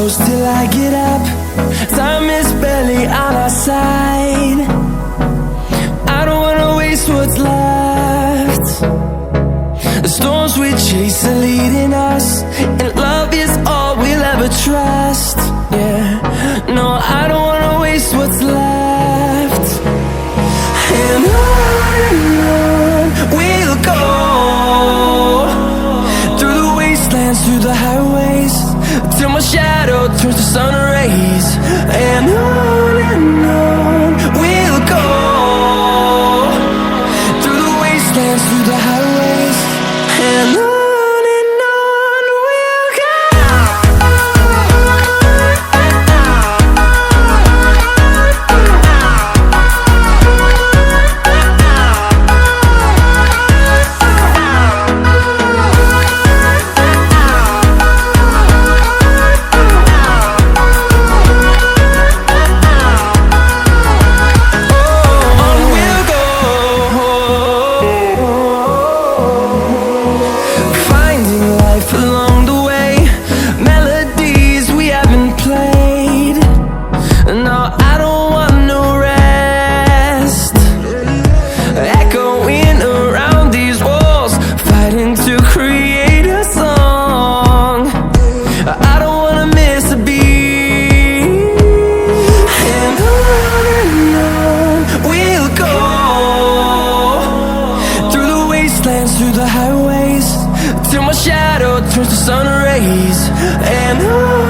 close till I get up. Time is barely on our side. I don't wanna waste what's left. The storms we chase are leading us, and love is all we'll ever trust. Yeah, no, I don't wanna waste what's left. And on we'll go, through the wastelands, through the highways, till my shadow turns to sun rays. And on we'll go, through the wastelands, through the highways, and on. Through the highways, till my shadow turns to sun rays. And on